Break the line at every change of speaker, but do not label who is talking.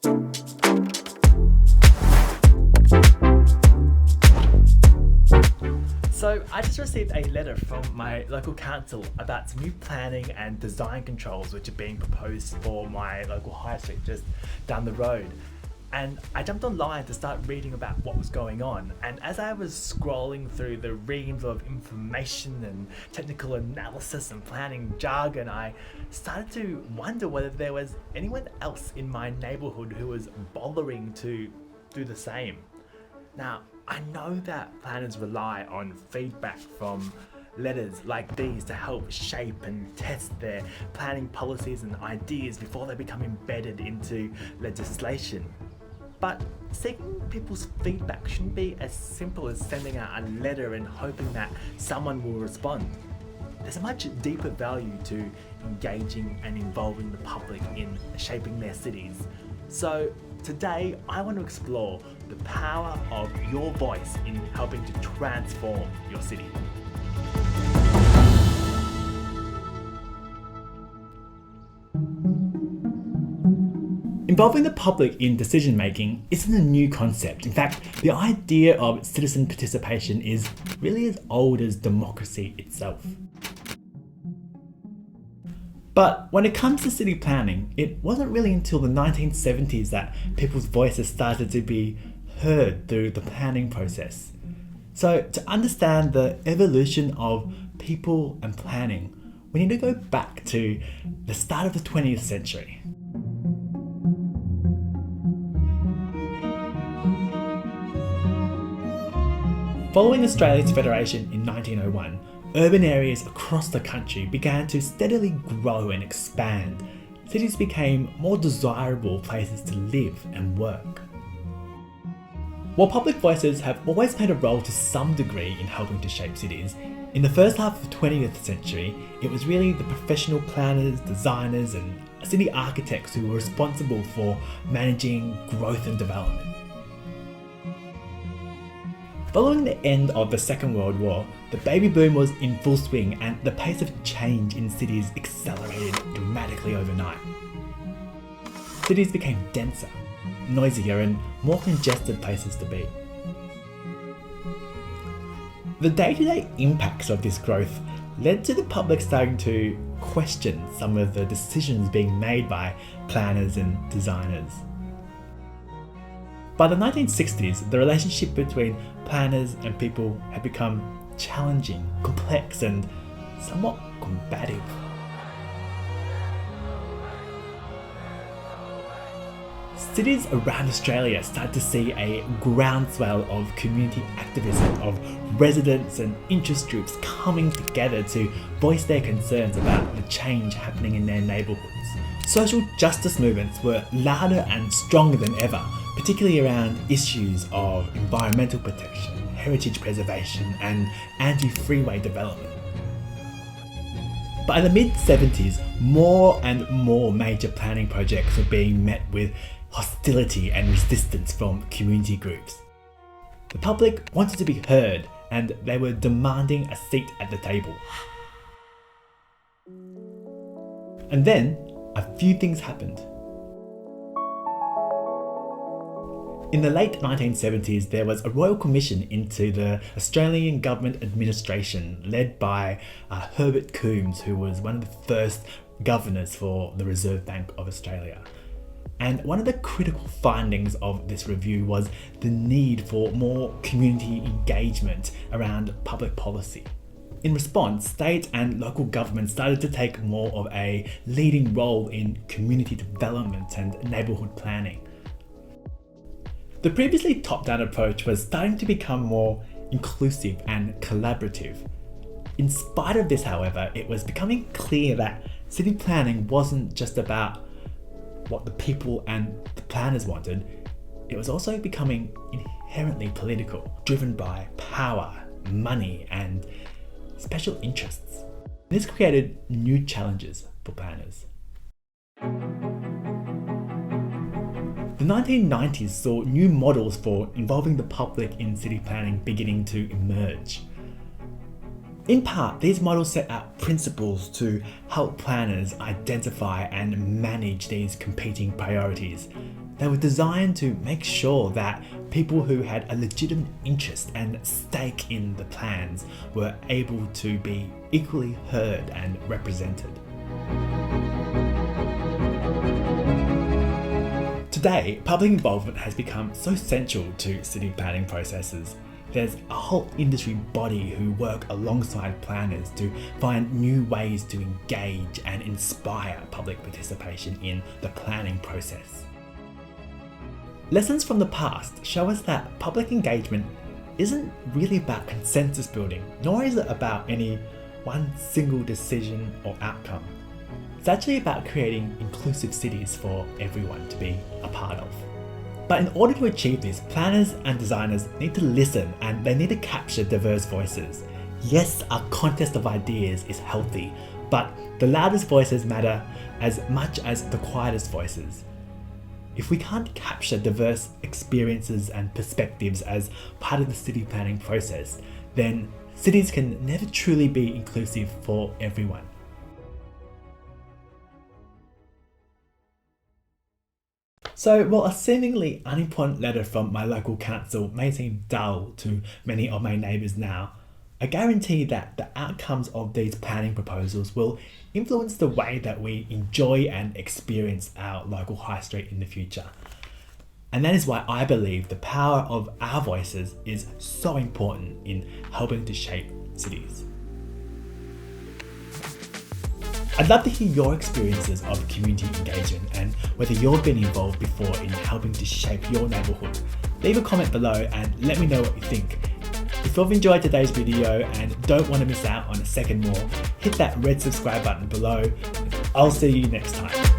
So I just received a letter from my local council about some new planning and design controls which are being proposed for my local high street just down the road. And I jumped online to start reading about what was going on. And as I was scrolling through the reams of information and technical analysis and planning jargon, I started to wonder whether there was anyone else in my neighborhood who was bothering to do the same. Now, I know that planners rely on feedback from letters like these to help shape and test their planning policies and ideas before they become embedded into legislation. But seeking people's feedback shouldn't be as simple as sending out a letter and hoping that someone will respond. There's a much deeper value to engaging and involving the public in shaping their cities. So today I want to explore the power of your voice in helping to transform your city. Involving the public in decision making isn't a new concept. In fact, the idea of citizen participation is really as old as democracy itself. But when it comes to city planning, it wasn't really until the 1970s that people's voices started to be heard through the planning process. So to understand the evolution of people and planning, we need to go back to the start of the 20th century. Following Australia's federation in 1901, urban areas across the country began to steadily grow and expand. Cities became more desirable places to live and work. While public voices have always played a role to some degree in helping to shape cities, in the first half of the 20th century, it was really the professional planners, designers, and city architects who were responsible for managing growth and development. Following the end of the Second World War, the baby boom was in full swing and the pace of change in cities accelerated dramatically overnight. Cities became denser, noisier, and more congested places to be. The day-to-day impacts of this growth led to the public starting to question some of the decisions being made by planners and designers. By the 1960s, the relationship between planners and people had become challenging, complex, and somewhat combative. Cities around Australia started to see a groundswell of community activism, of residents and interest groups coming together to voice their concerns about the change happening in their neighbourhoods. Social justice movements were louder and stronger than ever, particularly around issues of environmental protection, heritage preservation, and anti-freeway development. By the mid-70s, more and more major planning projects were being met with hostility and resistance from community groups. The public wanted to be heard, and they were demanding a seat at the table. And then, a few things happened. In the late 1970s, there was a royal commission into the Australian government administration led by Herbert Coombs, who was one of the first governors for the Reserve Bank of Australia. And one of the critical findings of this review was the need for more community engagement around public policy. In response, state and local governments started to take more of a leading role in community development and neighbourhood planning. The previously top-down approach was starting to become more inclusive and collaborative. In spite of this, however, it was becoming clear that city planning wasn't just about what the people and the planners wanted, it was also becoming inherently political, driven by power, money, and special interests. This created new challenges for planners. The 1990s saw new models for involving the public in city planning beginning to emerge. In part, these models set out principles to help planners identify and manage these competing priorities. They were designed to make sure that people who had a legitimate interest and stake in the plans were able to be equally heard and represented. Today, public involvement has become so central to city planning processes. There's a whole industry body who work alongside planners to find new ways to engage and inspire public participation in the planning process. Lessons from the past show us that public engagement isn't really about consensus building, nor is it about any one single decision or outcome. It's actually about creating inclusive cities for everyone to be a part of. But in order to achieve this, planners and designers need to listen and they need to capture diverse voices. Yes, a contest of ideas is healthy, but the loudest voices matter as much as the quietest voices. If we can't capture diverse experiences and perspectives as part of the city planning process, then cities can never truly be inclusive for everyone. So, while a seemingly unimportant letter from my local council may seem dull to many of my neighbours now, I guarantee that the outcomes of these planning proposals will influence the way that we enjoy and experience our local high street in the future. And that is why I believe the power of our voices is so important in helping to shape cities. I'd love to hear your experiences of community engagement and whether you've been involved before in helping to shape your neighbourhood. Leave a comment below and let me know what you think. If you've enjoyed today's video and don't want to miss out on a second more, hit that red subscribe button below. I'll see you next time.